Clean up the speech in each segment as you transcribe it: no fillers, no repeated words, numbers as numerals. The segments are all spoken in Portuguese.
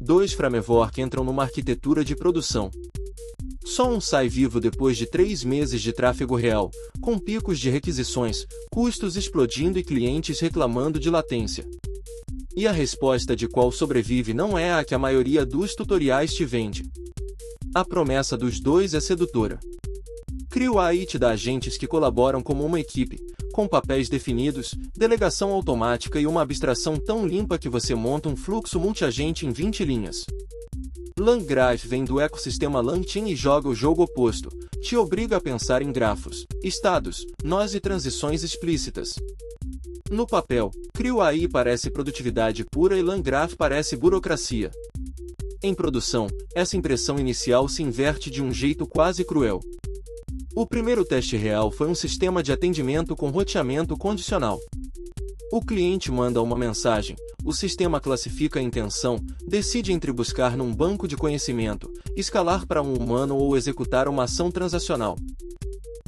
2 framework entram numa arquitetura de produção. Só um sai vivo depois de 3 meses de tráfego real, com picos de requisições, custos explodindo e clientes reclamando de latência. E a resposta de qual sobrevive não é a que a maioria dos tutoriais te vende. A promessa dos dois é sedutora. Crio AI te dá agentes que colaboram como uma equipe, com papéis definidos, delegação automática e uma abstração tão limpa que você monta um fluxo multiagente em 20 linhas. LangGraph vem do ecossistema LangChain e joga o jogo oposto, te obriga a pensar em grafos, estados, nós e transições explícitas. No papel, Crio AI parece produtividade pura e LangGraph parece burocracia. Em produção, essa impressão inicial se inverte de um jeito quase cruel. O primeiro teste real foi um sistema de atendimento com roteamento condicional. O cliente manda uma mensagem, o sistema classifica a intenção, decide entre buscar num banco de conhecimento, escalar para um humano ou executar uma ação transacional.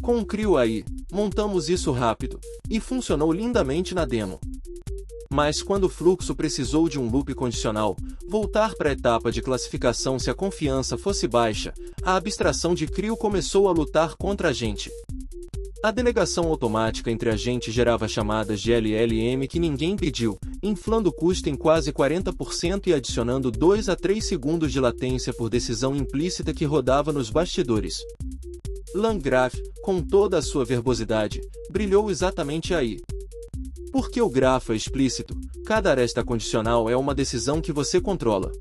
Com o Crio AI, montamos isso rápido, e funcionou lindamente na demo. Mas quando o fluxo precisou de um loop condicional, voltar para a etapa de classificação se a confiança fosse baixa, a abstração de Crio começou a lutar contra a gente. A delegação automática entre agentes gerava chamadas de LLM que ninguém pediu, inflando o custo em quase 40% e adicionando 2 a 3 segundos de latência por decisão implícita que rodava nos bastidores. LangGraph, com toda a sua verbosidade, brilhou exatamente aí. Porque o grafo é explícito, cada aresta condicional é uma decisão que você controla.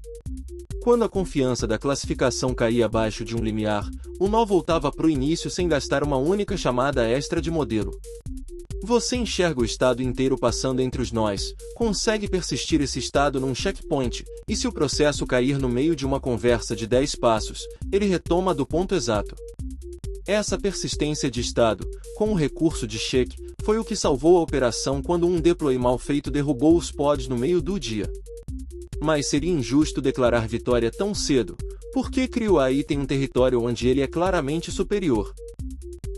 Quando a confiança da classificação caía abaixo de um limiar, o nó voltava para o início sem gastar uma única chamada extra de modelo. Você enxerga o estado inteiro passando entre os nós, consegue persistir esse estado num checkpoint, e se o processo cair no meio de uma conversa de 10 passos, ele retoma do ponto exato. Essa persistência de estado, com o recurso de check, foi o que salvou a operação quando um deploy mal feito derrubou os pods no meio do dia. Mas seria injusto declarar vitória tão cedo, porque Crio AI tem um território onde ele é claramente superior.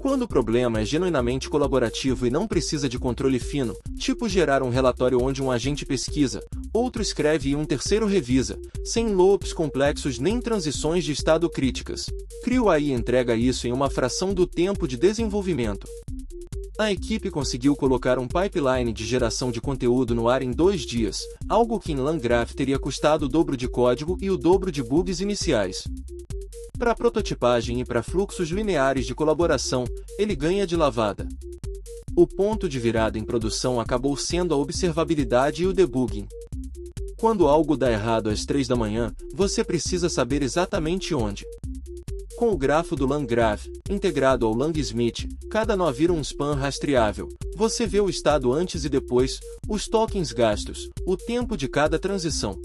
Quando o problema é genuinamente colaborativo e não precisa de controle fino, tipo gerar um relatório onde um agente pesquisa, outro escreve e um terceiro revisa, sem loops complexos nem transições de estado críticas, Crio AI entrega isso em uma fração do tempo de desenvolvimento. A equipe conseguiu colocar um pipeline de geração de conteúdo no ar em 2 dias, algo que em LangGraph teria custado o dobro de código e o dobro de bugs iniciais. Para prototipagem e para fluxos lineares de colaboração, ele ganha de lavada. O ponto de virada em produção acabou sendo a observabilidade e o debugging. Quando algo dá errado às 3 da manhã, você precisa saber exatamente onde. Com o grafo do LangGraph, integrado ao LangSmith, cada nó vira um span rastreável. Você vê o estado antes e depois, os tokens gastos, o tempo de cada transição.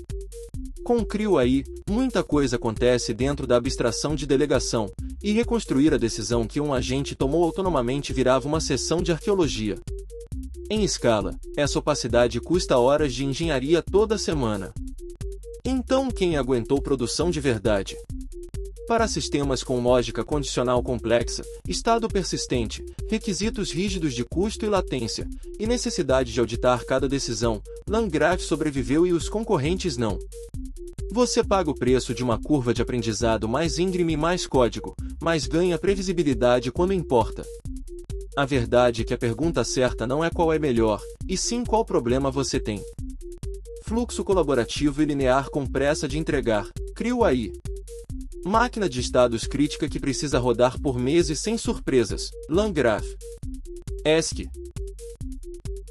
Com o Crio AI, muita coisa acontece dentro da abstração de delegação, e reconstruir a decisão que um agente tomou autonomamente virava uma sessão de arqueologia. Em escala, essa opacidade custa horas de engenharia toda semana. Então quem aguentou produção de verdade? Para sistemas com lógica condicional complexa, estado persistente, requisitos rígidos de custo e latência, e necessidade de auditar cada decisão, LangGraph sobreviveu e os concorrentes não. Você paga o preço de uma curva de aprendizado mais íngreme e mais código, mas ganha previsibilidade quando importa. A verdade é que a pergunta certa não é qual é melhor, e sim qual problema você tem. Fluxo colaborativo e linear com pressa de entregar, Crio AI. Máquina de estados crítica que precisa rodar por meses sem surpresas, LangGraph. ESC.